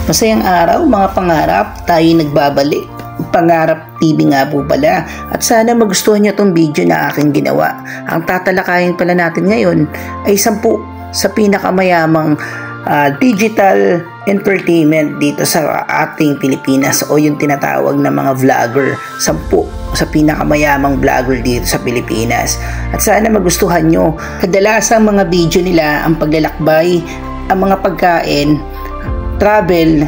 Masayang araw mga pangarap, tayo nagbabalik. Pangarap TV nga po pala. At sana magustuhan nyo itong video na aking ginawa. Ang tatalakayin pala natin ngayon ay 10 sa pinakamayamang digital entertainment dito sa ating Pilipinas o yung tinatawag na mga vlogger. 10 sa pinakamayamang vlogger dito sa Pilipinas. At sana magustuhan nyo. Kadalasang mga video nila ang paglalakbay, ang mga pagkain, travel,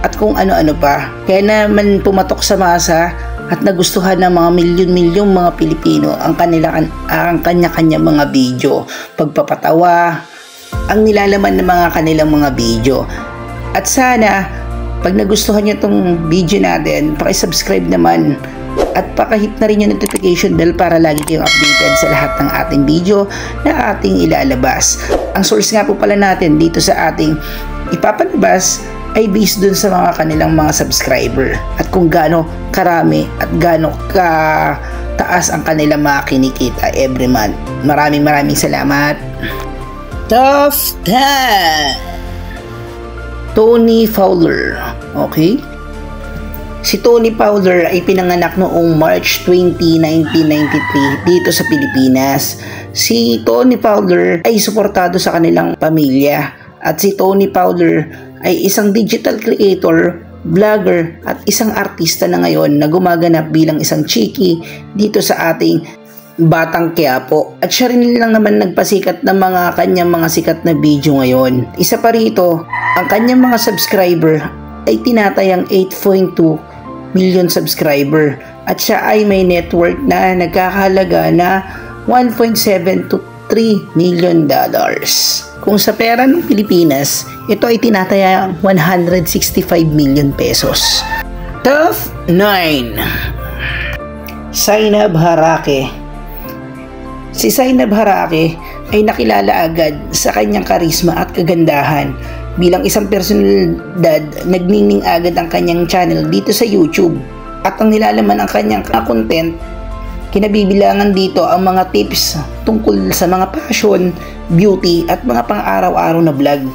at kung ano-ano pa. Kaya naman pumatok sa masa at nagustuhan ng mga milyon-milyong mga Pilipino ang kanya-kanya mga video, pagpapatawa, ang nilalaman ng mga kanilang mga video. At sana pag nagustuhan niyo itong video natin, paki-subscribe naman at pakahit na rin yung notification bell para lagi kayong updated sa lahat ng ating video na ating ilalabas. Ang source nga po pala natin dito sa ating ipapalabas ay based dun sa mga kanilang mga subscriber at kung gaano karami at gaano kataas ang kanilang mga kinikita every month. Maraming salamat. Top 10, Tony Fowler. Okay? Si Tony Fowler ay pinanganak noong March 20, 1993 dito sa Pilipinas. Si Tony Fowler ay suportado sa kanilang pamilya at si Tony Fowler ay isang digital creator, vlogger at isang artista na ngayon na gumaganap bilang isang chiki dito sa ating Batang Quiapo. At siya rin lang naman nagpasikat ng mga kanyang mga sikat na video ngayon. Isa pa rito, ang kanyang mga subscriber ay tinatayang 8.2 million subscriber at siya ay may network na nagkakahalaga na 1.7 to 3 million dollars. Kung sa pera ng Pilipinas, ito ay tinatayang 165 million pesos. Top 9, Zainab Harake. Si Zainab Harake ay nakilala agad sa kanyang karisma at kagandahan. Bilang isang personalidad, nagniningning agad ang kanyang channel dito sa YouTube. At ang nilalaman ang kanyang content, kinabibilangan dito ang mga tips tungkol sa mga passion, beauty at mga pang-araw-araw na vlog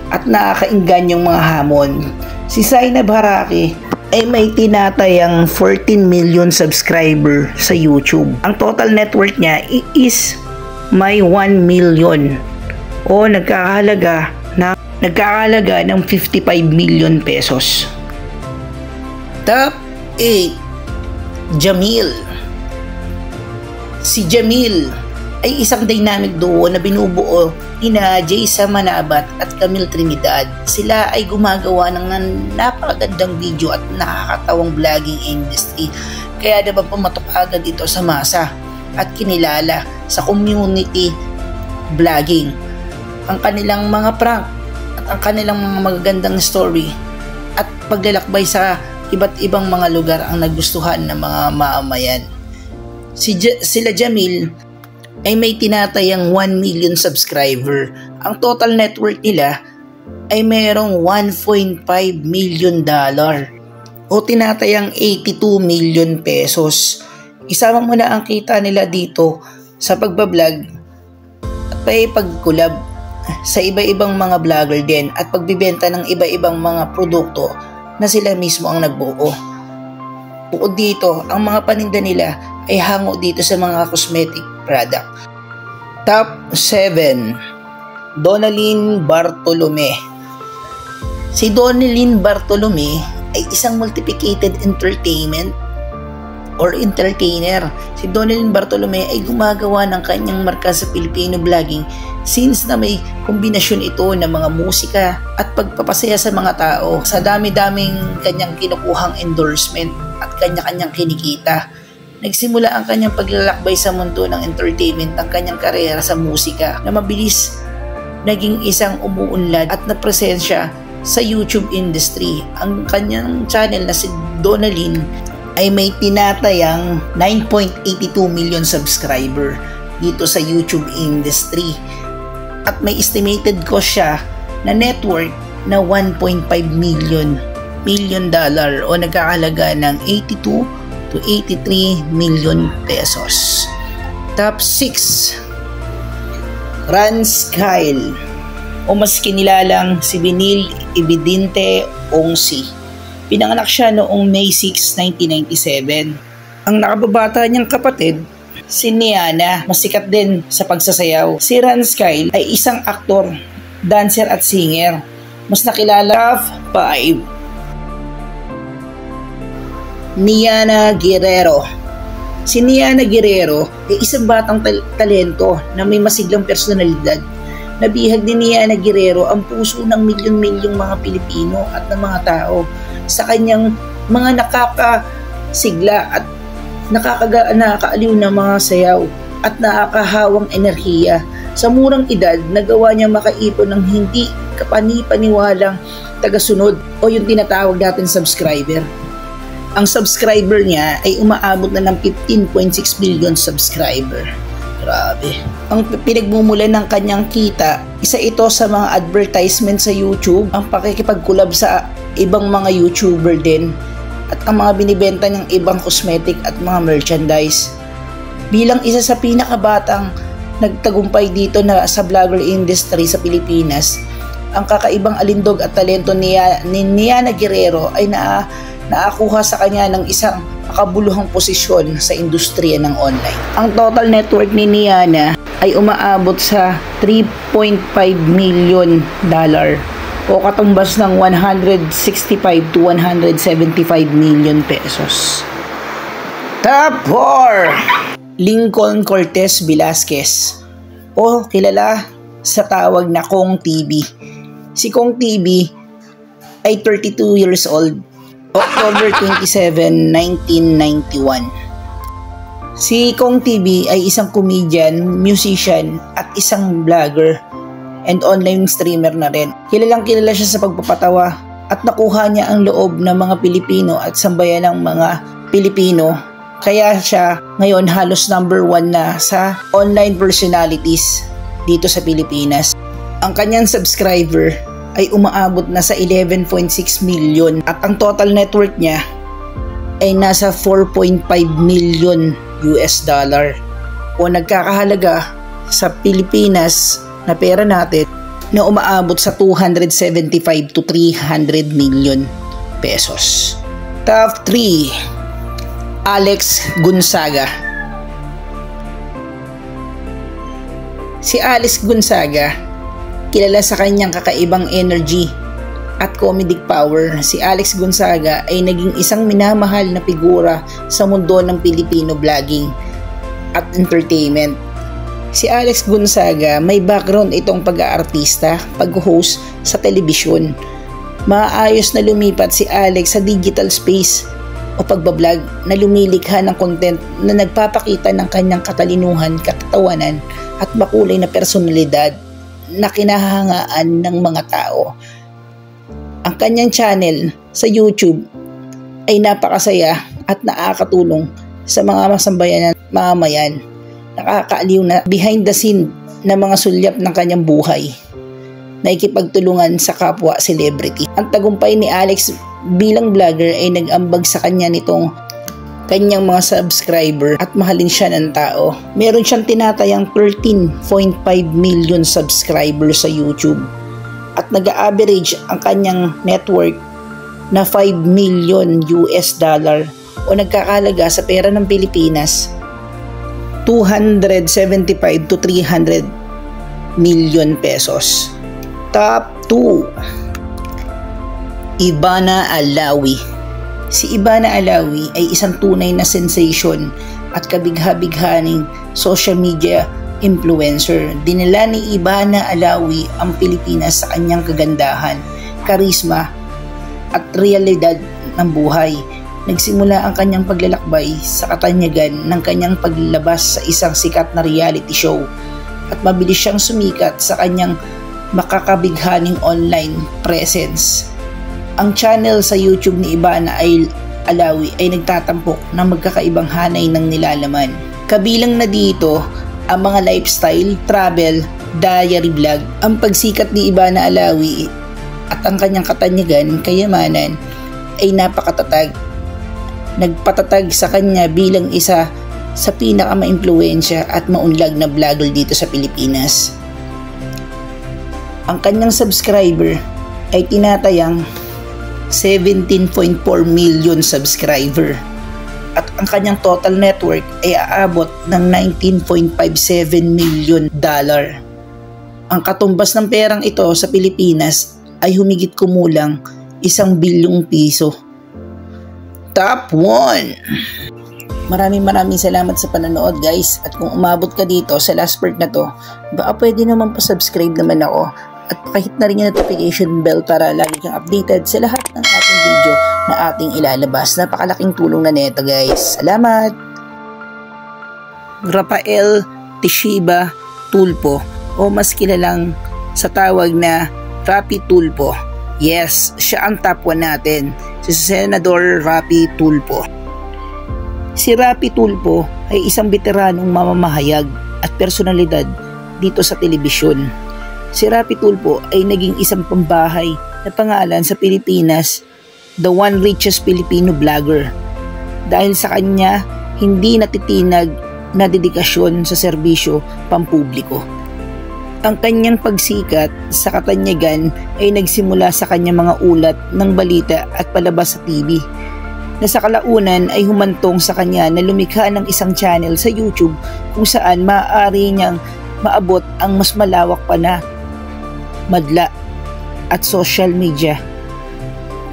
at nakakaingganyong mga hamon. Si Zainab Harake ay may tinatayang 14 million subscriber sa YouTube. Ang total net worth niya is may 1 million o nagkakahalaga ng 55 million pesos. Top 8, Jamil. Si Jamil ay isang dynamic duo na binubuo ina Jaysa Manabat at Camille Trinidad. Sila ay gumagawa ng napakagandang video at nakakatawang vlogging industry. Kaya naman pumatok agad ito sa masa at kinilala sa community vlogging. Ang kanilang mga prank at ang kanilang mga magagandang story at paglalakbay sa iba't ibang mga lugar ang nagustuhan ng mga mamamayan. Sila Jamil ay may tinatayang 1 million subscriber. Ang total net worth nila ay mayroong 1.5 million dollar o tinatayang 82 million pesos. Isama mo na ang kita nila dito sa pagbablog at pag-collab sa iba-ibang mga vlogger din at pagbibenta ng iba-ibang mga produkto na sila mismo ang nagbuo. Bukod dito, ang mga paninda nila ay hango dito sa mga cosmetic product. Top 7, Donalyn Bartolome. Si Donalyn Bartolome ay isang multiplicated entertainer. Si Donalyn Bartolome ay gumagawa ng kanyang marka sa Filipino vlogging since na may kombinasyon ito ng mga musika at pagpapasaya sa mga tao sa dami-daming kanyang kinukuhang endorsement at kanya-kanyang kinikita. Nagsimula ang kanyang paglalakbay sa mundo ng entertainment ng kanyang karera sa musika na mabilis naging isang umuunlad at napresensya sa YouTube industry. Ang kanyang channel na si Donalyn ay may tinatayang 9.82 million subscriber dito sa YouTube industry at may estimated cost siya na net worth na 1.5 million dollar o nagkakahalaga ng 82 to 83 million pesos. Top 6, Rance Kyle o mas kinilalang si Vinil Ibidinte Ongsi. Pinanganak siya noong May 6, 1997. Ang nakababata niyang kapatid, si Niana, masikat din sa pagsasayaw. Si Rance Kyle ay isang aktor, dancer at singer. Mas nakilala 5. Niana Guerrero. Si Niana Guerrero ay isang batang talento na may masiglang personalidad. Nabihag ni Niana Guerrero ang puso ng milyon-milyong mga Pilipino at ng mga tao sa kanyang mga nakakasigla at nakakaaliw na mga sayaw at nakakahawang enerhiya. Sa murang edad, nagawa niya makaipon ng hindi kapani-paniwalang tagasunod o yung tinatawag natin subscriber. Ang subscriber niya ay umaabot na ng 15.6 million subscriber. Grabe. Ang pinagmumulan ng kanyang kita, isa ito sa mga advertisement sa YouTube, ang pakikipag-collab sa ibang mga YouTuber din, at ang mga binibenta ng ibang cosmetic at mga merchandise. Bilang isa sa pinakabatang nagtagumpay dito na sa vlogger industry sa Pilipinas, ang kakaibang alindog at talento ni Niana Guerrero ay naakuha sa kanya ng isang makabuluhang posisyon sa industriya ng online. Ang total net worth ni Niana ay umaabot sa $3.5 million o katumbas ng 165 to 175 million pesos. Top 4! Lincoln Cortez Velasquez, o kilala sa tawag na Kong TV. Si Kong TV ay 32 years old, October 27, 1991. Si Kong TV ay isang comedian, musician at isang vlogger and online streamer na rin. Kilalang kilala siya sa pagpapatawa at nakuha niya ang loob ng mga Pilipino at sambayan ng mga Pilipino. Kaya siya ngayon halos number 1 na sa online personalities dito sa Pilipinas. Ang kanyang subscriber ay umaabot na sa 11.6 million at ang total net worth niya ay nasa 4.5 million US dollar o nagkakahalaga sa Pilipinas na pera natin na umaabot sa 275 to 300 million pesos. Top 3. Alex Gonzaga. Si Alex Gonzaga, kilala sa kanyang kakaibang energy at comedic power. Si Alex Gonzaga ay naging isang minamahal na figura sa mundo ng Filipino vlogging at entertainment. Si Alex Gonzaga may background itong pag-aartista, pag-host sa telebisyon. Maayos na lumipat si Alex sa digital space o pagbablog na lumilikha ng content na nagpapakita ng kanyang katalinuhan, katatawanan at makulay na personalidad na kinahangaan ng mga tao. Ang kanyang channel sa YouTube ay napakasaya at nakakatulong sa mga masambayan at mamamayan. Nakakaaliw na behind the scene na mga sulyap ng kanyang buhay na ikipagtulungan sa kapwa celebrity. Ang tagumpay ni Alex bilang vlogger ay nag-ambag sa kanya nitong kanyang mga subscriber at mahalin siya ng tao. Meron siyang tinatayang 13.5 million subscribers sa YouTube at nag-average ang kanyang network na 5 million US dollar o nagkakalaga sa pera ng Pilipinas 275 to 300 million pesos. Top 2. Ivana Alawi. Si Ivana Alawi ay isang tunay na sensation at kabigha-bighaning social media influencer. Dinala ni Ivana Alawi ang Pilipinas sa kanyang kagandahan, karisma at realidad ng buhay. Nagsimula ang kanyang paglalakbay sa katanyagan ng kanyang paglabas sa isang sikat na reality show at mabilis siyang sumikat sa kanyang makakabighaning online presence. Ang channel sa YouTube ni Ivana Alawi ay nagtatampok ng magkakaibang hanay ng nilalaman. Kabilang na dito ang mga lifestyle, travel, diary vlog. Ang pagsikat ni Ivana Alawi at ang kanyang katanyagan, kayamanan ay napakatatag. Nagpatatag sa kanya bilang isa sa pinaka-maimpluwensya at maunlad na vlogger dito sa Pilipinas. Ang kanyang subscriber ay tinatayang 17.4 million subscriber. At ang kanyang total net worth ay aabot ng $19.57 million. Ang katumbas ng perang ito sa Pilipinas ay humigit kumulang 1 bilyong piso. Top 1! Maraming salamat sa panonood guys, at kung umabot ka dito sa last part na to, baka pwede naman pa-subscribe naman ako at pakihit na rin yung notification bell para lagi kang updated sa lahat ng ating video na ating ilalabas. Napakalaking tulong na neto guys. Salamat! Rafael Teshiba Tulfo, o mas kilalang sa tawag na Rapi Tulfo. Yes, siya ang top 1 natin, si Senador Rapi Tulfo. Si Rapi Tulfo ay isang veteranong mamamahayag at personalidad dito sa telebisyon. Si Rapi Tulfo ay naging isang pambahay na pangalan sa Pilipinas, the one richest Filipino vlogger. Dahil sa kanya, hindi natitinag na dedikasyon sa serbisyo pampubliko. Ang kanyang pagsikat sa Katanyagan ay nagsimula sa kanyang mga ulat ng balita at palabas sa TV, na sa kalaunan ay humantong sa kanya na lumikha ng isang channel sa YouTube kung saan maaari niyang maabot ang mas malawak pa na madla at social media.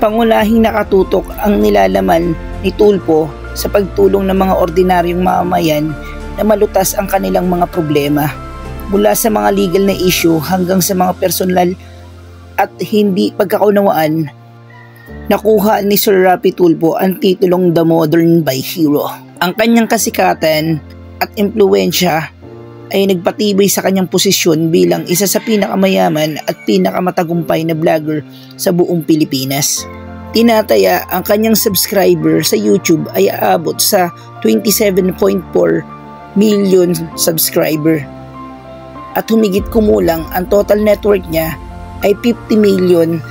Pangunahing nakatutok ang nilalaman ni Tulfo sa pagtulong ng mga ordinaryong mamamayan na malutas ang kanilang mga problema, mula sa mga legal na issue hanggang sa mga personal at hindi pagkakaunawaan. Nakuha ni Sir Rapi Tulfo ang titulong The Modern By Hero. Ang kanyang kasikatan at impluwensya ay nagpatibay sa kanyang posisyon bilang isa sa pinakamayaman at pinakamatagumpay na vlogger sa buong Pilipinas. Tinataya ang kanyang subscriber sa YouTube ay aabot sa 27.4 million subscriber. At humigit kumulang ang total net worth niya ay $50 million.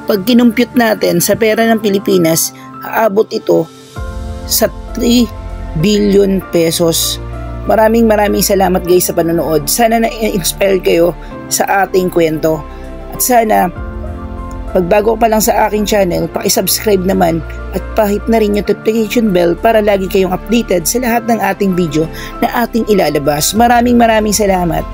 Pag kinumpute natin sa pera ng Pilipinas, aabot ito sa 3 billion pesos. Maraming salamat guys sa panonood. Sana na-inspire kayo sa ating kwento. At sana, pag bago pa lang sa aking channel, paki-subscribe naman at pahit na rin yung notification bell para lagi kayong updated sa lahat ng ating video na ating ilalabas. Maraming salamat.